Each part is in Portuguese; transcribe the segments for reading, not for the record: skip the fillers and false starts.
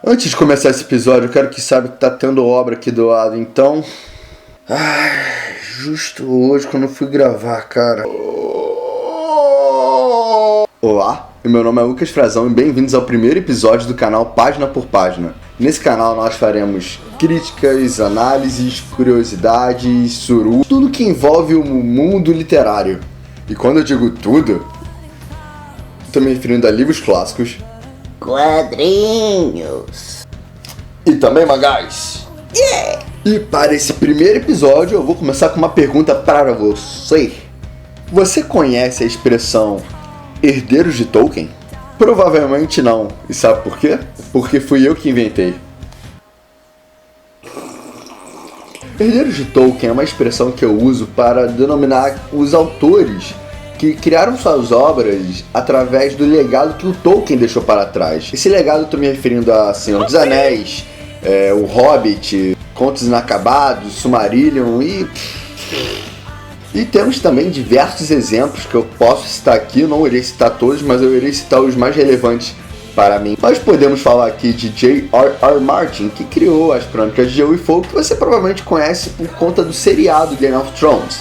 Antes de começar esse episódio, eu quero que saiba que tá tendo obra aqui do lado, então... justo hoje quando eu fui gravar, cara. Olá, meu nome é Lucas Frazão e bem-vindos ao primeiro episódio do canal Página por Página. Nesse canal nós faremos críticas, análises, curiosidades, suru, tudo que envolve o mundo literário. E quando eu digo tudo, estou me referindo a livros clássicos, quadrinhos e também mangás. Yeah! E para esse primeiro episódio eu vou começar com uma pergunta para você. Você conhece a expressão herdeiros de Tolkien? Provavelmente não. E sabe por quê? Porque fui eu que inventei. Herdeiros de Tolkien é uma expressão que eu uso para denominar os autores que criaram suas obras através do legado que o Tolkien deixou para trás. Esse legado eu estou me referindo a Senhor dos Anéis, O Hobbit, Contos Inacabados, Silmarillion e temos também diversos exemplos que eu posso citar aqui. Eu não irei citar todos, mas eu irei citar os mais relevantes para mim. Nós podemos falar aqui de J.R.R. Martin, que criou as Crônicas de Gelo e Fogo, que você provavelmente conhece por conta do seriado Game of Thrones.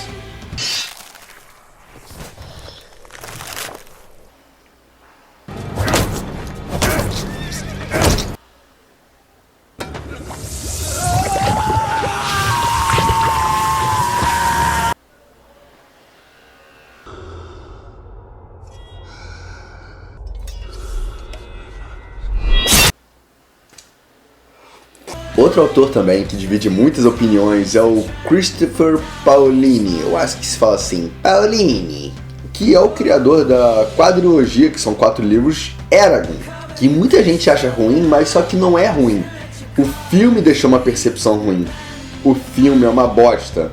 Outro autor também que divide muitas opiniões é o Christopher Paolini, eu acho que se fala assim, Paolini, que é o criador da quadrilogia, que são 4 livros, Eragon, que muita gente acha ruim, mas só que não é ruim. O filme deixou uma percepção ruim. O filme é uma bosta.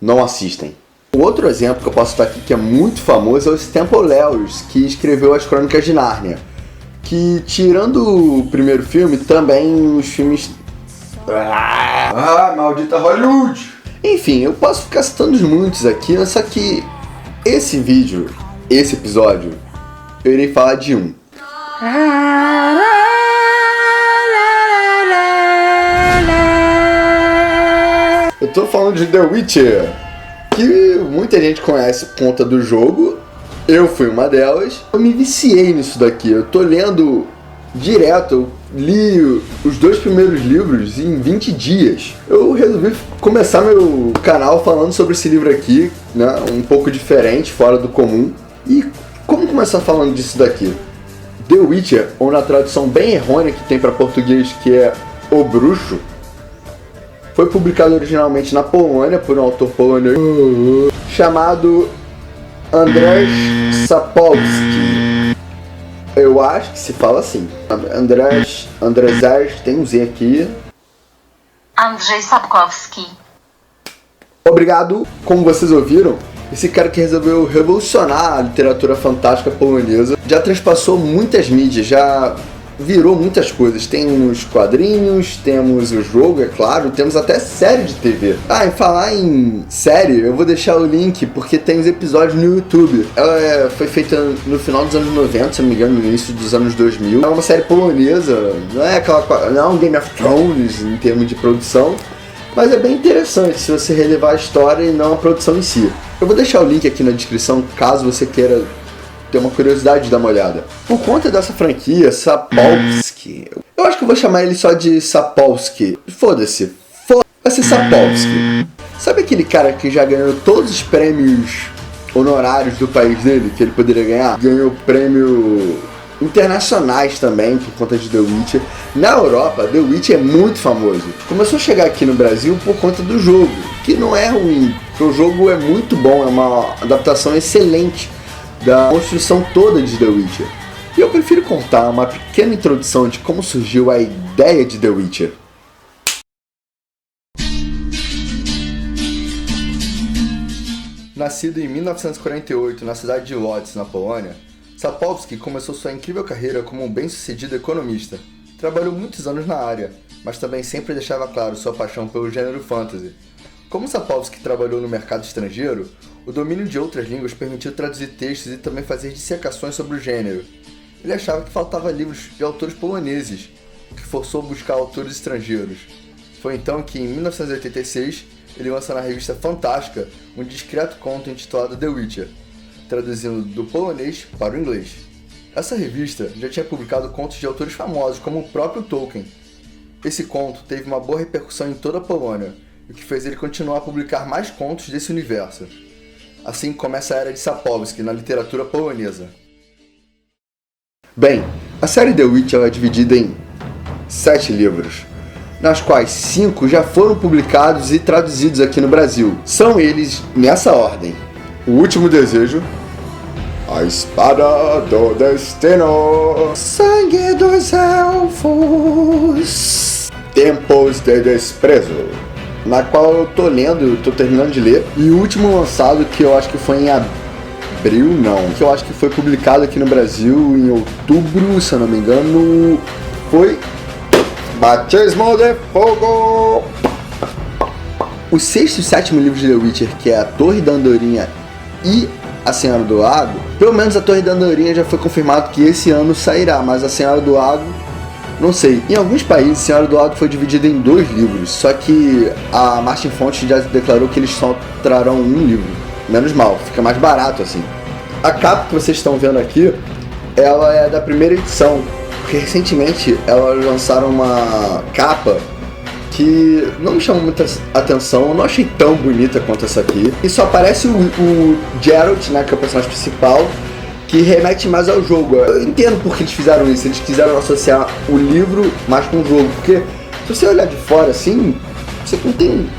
Não assistem. Outro exemplo que eu posso citar aqui que é muito famoso é o Stample Lewis, que escreveu as Crônicas de Nárnia. Que, tirando o primeiro filme, também os filmes... maldita Hollywood! Enfim, eu posso ficar citando muitos aqui, só que esse episódio, eu irei falar de um. Eu tô falando de The Witcher, que muita gente conhece por conta do jogo. Eu fui uma delas. Eu me viciei nisso daqui. Eu tô lendo direto. Eu li os 2 primeiros livros em 20 dias. Eu resolvi começar meu canal falando sobre esse livro aqui, né? Um pouco diferente, fora do comum. E como começar falando disso daqui? The Witcher, ou na tradução bem errônea que tem para português, que é O Bruxo, foi publicado originalmente na Polônia por um autor polonês chamado Andrzej Sapkowski. Eu acho que se fala assim. Andrzej, tem um Z aqui. Andrzej Sapkowski. Obrigado. Como vocês ouviram, esse cara que resolveu revolucionar a literatura fantástica polonesa já transpassou muitas mídias, já virou muitas coisas. Tem os quadrinhos, temos o jogo, é claro, temos até série de TV. Em falar em série, eu vou deixar o link porque tem os episódios no YouTube. Ela foi feita no final dos anos 90, se não me engano, no início dos anos 2000. É uma série polonesa, não é um Game of Thrones em termos de produção, mas é bem interessante se você relevar a história e não a produção em si. Eu vou deixar o link aqui na descrição caso você queira ter uma curiosidade de dar uma olhada. Por conta dessa franquia, Sapkowski, eu acho que eu vou chamar ele só de Sapkowski. Foda-se. Vai ser Sapkowski. Sabe aquele cara que já ganhou todos os prêmios honorários do país dele, que ele poderia ganhar? Ganhou prêmio internacionais também, por conta de The Witcher. Na Europa, The Witcher é muito famoso. Começou a chegar aqui no Brasil por conta do jogo, que não é ruim, porque o jogo é muito bom, é uma adaptação excelente da construção toda de The Witcher. E eu prefiro contar uma pequena introdução de como surgiu a ideia de The Witcher. Nascido em 1948 na cidade de Lodz, na Polônia, Sapkowski começou sua incrível carreira como um bem-sucedido economista. Trabalhou muitos anos na área, mas também sempre deixava claro sua paixão pelo gênero fantasy. Como Sapkowski trabalhou no mercado estrangeiro, o domínio de outras línguas permitiu traduzir textos e também fazer dissecações sobre o gênero. Ele achava que faltava livros de autores poloneses, que forçou a buscar autores estrangeiros. Foi então que, em 1986, ele lança na revista Fantástica um discreto conto intitulado The Witcher, traduzindo do polonês para o inglês. Essa revista já tinha publicado contos de autores famosos, como o próprio Tolkien. Esse conto teve uma boa repercussão em toda a Polônia, o que fez ele continuar a publicar mais contos desse universo. Assim começa a era de Sapkowski na literatura polonesa. Bem, a série The Witcher é dividida em 7 livros, nas quais 5 já foram publicados e traduzidos aqui no Brasil. São eles nessa ordem: O Último Desejo, A Espada do Destino, Sangue dos Elfos, Tempos de Desprezo, na qual eu tô lendo, tô terminando de ler, e o último lançado, que eu acho que foi em abril, não, que eu acho que foi publicado aqui no Brasil em outubro, se eu não me engano, foi Batismo de Fogo. O 6º e 7º livro de The Witcher, que é A Torre da Andorinha e A Senhora do Lago, pelo menos A Torre da Andorinha já foi confirmado que esse ano sairá, mas A Senhora do Lago, não sei. Em alguns países, A Senhora do Lago foi dividida em 2 livros, só que a Martin Fontes já declarou que eles só trarão um livro. Menos mal, fica mais barato assim. A capa que vocês estão vendo aqui, ela é da primeira edição, porque recentemente elas lançaram uma capa que não me chamou muita atenção, eu não achei tão bonita quanto essa aqui. E só aparece o Geralt, né, que é o personagem principal, que remete mais ao jogo. Eu entendo por que eles fizeram isso, eles quiseram associar o livro mais com o jogo, porque se você olhar de fora assim, você não tem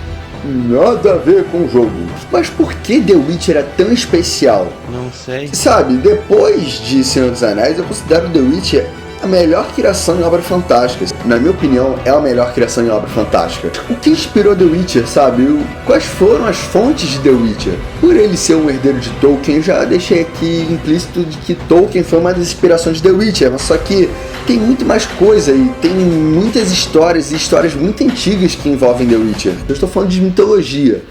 nada a ver com o jogo. Mas por que The Witcher é tão especial? Não sei. Sabe, depois de Senhor dos Anéis, eu considero The Witcher a melhor criação em obra fantástica. Na minha opinião, é a melhor criação em obra fantástica. O que inspirou The Witcher, sabe? Quais foram as fontes de The Witcher? Por ele ser um herdeiro de Tolkien, já deixei aqui implícito de que Tolkien foi uma das inspirações de The Witcher, mas só que tem muito mais coisa e tem muitas histórias e histórias muito antigas que envolvem The Witcher. Eu estou falando de mitologia.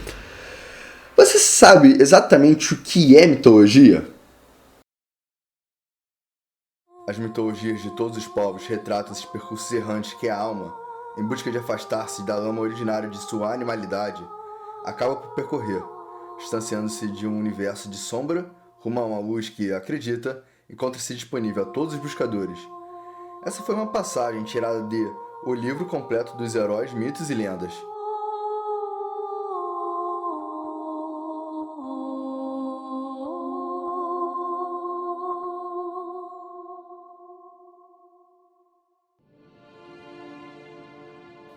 Você sabe exatamente o que é mitologia? As mitologias de todos os povos retratam esses percursos errantes que a alma, em busca de afastar-se da lama originária de sua animalidade, acaba por percorrer, distanciando-se de um universo de sombra rumo a uma luz que, acredita, encontra-se disponível a todos os buscadores. Essa foi uma passagem tirada de O Livro Completo dos Heróis, Mitos e Lendas.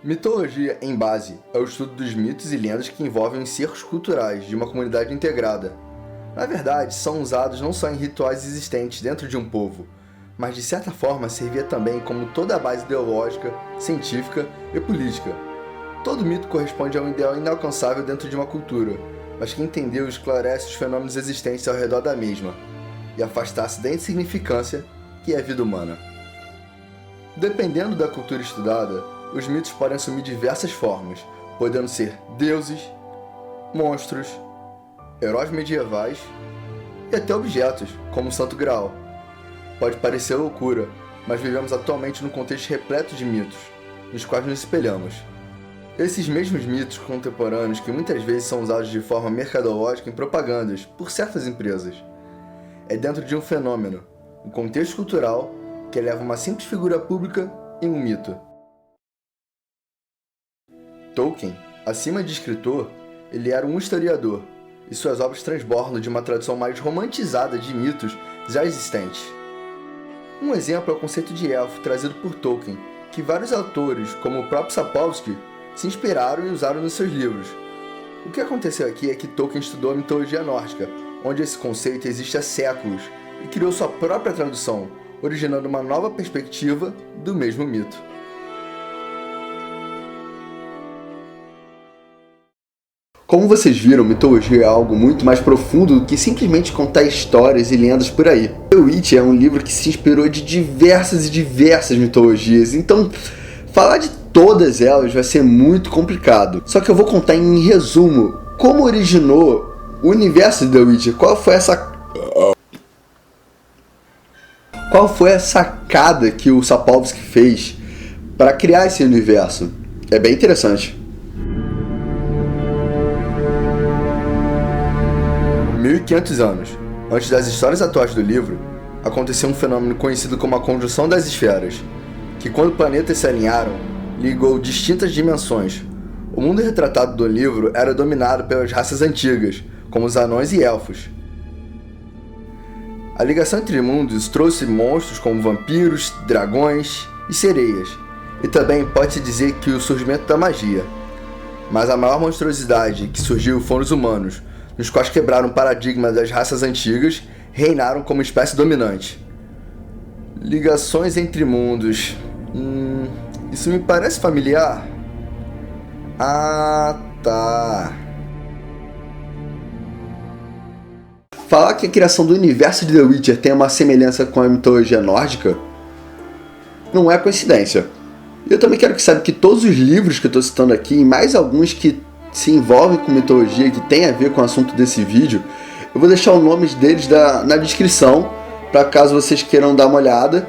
Mitologia, em base, é o estudo dos mitos e lendas que envolvem os cercos culturais de uma comunidade integrada. Na verdade, são usados não só em rituais existentes dentro de um povo, mas de certa forma servia também como toda a base ideológica, científica e política. Todo mito corresponde a um ideal inalcançável dentro de uma cultura, mas que entendeu esclarece os fenômenos existentes ao redor da mesma, e afastar-se da insignificância que é a vida humana. Dependendo da cultura estudada, os mitos podem assumir diversas formas, podendo ser deuses, monstros, heróis medievais e até objetos, como o Santo Graal. Pode parecer loucura, mas vivemos atualmente num contexto repleto de mitos, nos quais nos espelhamos. Esses mesmos mitos contemporâneos que muitas vezes são usados de forma mercadológica em propagandas por certas empresas. É dentro de um fenômeno, um contexto cultural, que eleva uma simples figura pública em um mito. Tolkien, acima de escritor, ele era um historiador, e suas obras transbordam de uma tradição mais romantizada de mitos já existentes. Um exemplo é o conceito de elfo trazido por Tolkien, que vários autores, como o próprio Sapkowski, se inspiraram e usaram nos seus livros. O que aconteceu aqui é que Tolkien estudou a mitologia nórdica, onde esse conceito existe há séculos, e criou sua própria tradução, originando uma nova perspectiva do mesmo mito. Como vocês viram, mitologia é algo muito mais profundo do que simplesmente contar histórias e lendas por aí. The Witcher é um livro que se inspirou de diversas e diversas mitologias, então falar de todas elas vai ser muito complicado. Só que eu vou contar em resumo como originou o universo de The Witcher, qual foi a sacada que o Sapkowski fez para criar esse universo. É bem interessante. 1500 anos antes das histórias atuais do livro, aconteceu um fenômeno conhecido como a conjunção das esferas, que quando planetas se alinharam, ligou distintas dimensões. O mundo retratado do livro era dominado pelas raças antigas, como os anões e elfos. A ligação entre mundos trouxe monstros como vampiros, dragões e sereias, e também pode-se dizer que o surgimento da magia. Mas a maior monstruosidade que surgiu foram os humanos, nos quais quebraram o paradigma das raças antigas, reinaram como espécie dominante. Ligações entre mundos... isso me parece familiar? Ah, tá. Falar que a criação do universo de The Witcher tem uma semelhança com a mitologia nórdica não é coincidência. Eu também quero que saiba que todos os livros que eu estou citando aqui, e mais alguns que se envolvem com mitologia, que tem a ver com o assunto desse vídeo, eu vou deixar os nomes deles na descrição, para caso vocês queiram dar uma olhada.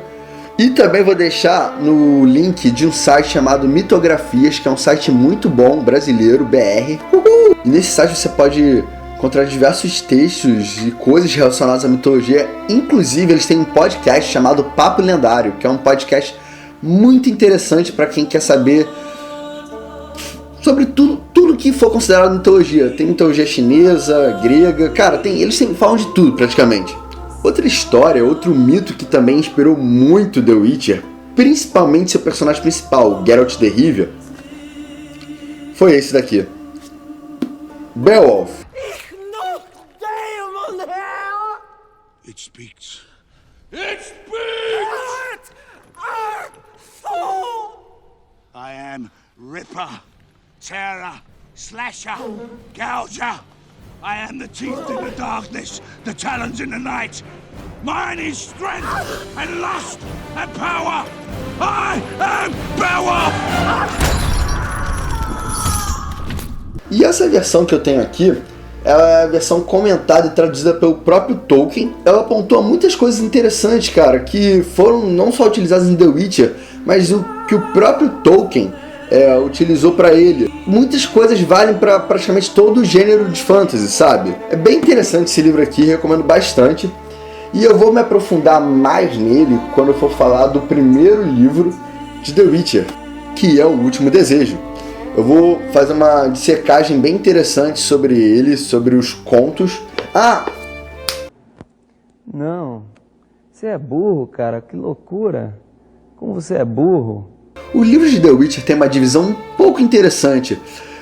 E também vou deixar no link de um site chamado Mitografias, que é um site muito bom, brasileiro, BR. Uhul! E nesse site você pode encontrar diversos textos e coisas relacionadas à mitologia. Inclusive, eles têm um podcast chamado Papo Lendário, que é um podcast muito interessante para quem quer saber sobre tudo que for considerado mitologia. Tem mitologia chinesa, grega, cara, eles falam de tudo praticamente. Outra história, outro mito que também inspirou muito The Witcher, principalmente seu personagem principal, Geralt de Rivia, foi esse daqui, Beowulf. It speaks. It speaks! I am Ripper, Tearer, Slasher, Gouger. I am the teeth in the darkness, the talons in the night. Mine is strength and lust and power. I am Beowulf! E essa versão que eu tenho aqui, ela é a versão comentada e traduzida pelo próprio Tolkien. Ela apontou muitas coisas interessantes, cara, que foram não só utilizadas em The Witcher, mas o que o próprio Tolkien utilizou para ele. Muitas coisas valem para praticamente todo o gênero de fantasy, sabe? É bem interessante esse livro aqui, recomendo bastante. E eu vou me aprofundar mais nele quando eu for falar do primeiro livro de The Witcher, que é O Último Desejo. Eu vou fazer uma dissecagem bem interessante sobre ele, sobre os contos. Não, você é burro, cara, que loucura. Como você é burro. O livro de The Witcher tem uma divisão um pouco interessante.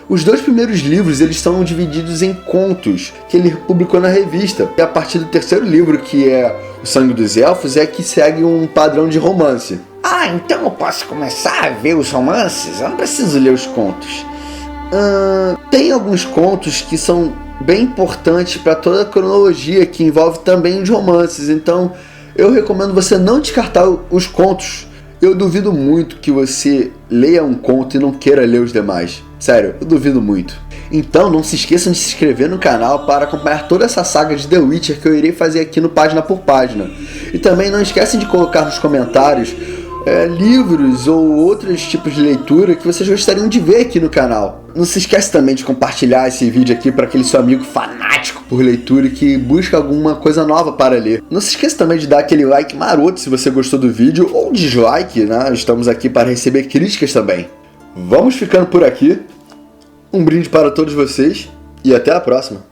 Os dois primeiros livros eles são divididos em contos que ele publicou na revista. E a partir do terceiro livro, que é O Sangue dos Elfos, é que segue um padrão de romance. Então eu posso começar a ver os romances? Eu não preciso ler os contos. Tem alguns contos que são bem importantes para toda a cronologia, que envolve também os romances. Então eu recomendo você não descartar os contos. Eu duvido muito que você leia um conto e não queira ler os demais. Sério, eu duvido muito. Então não se esqueçam de se inscrever no canal para acompanhar toda essa saga de The Witcher que eu irei fazer aqui no Página por Página. E também não esquecem de colocar nos comentários livros ou outros tipos de leitura que vocês gostariam de ver aqui no canal. Não se esquece também de compartilhar esse vídeo aqui para aquele seu amigo fanático por leitura e que busca alguma coisa nova para ler. Não se esqueça também de dar aquele like maroto se você gostou do vídeo, ou dislike, né? Estamos aqui para receber críticas também. Vamos ficando por aqui. Um brinde para todos vocês e até a próxima.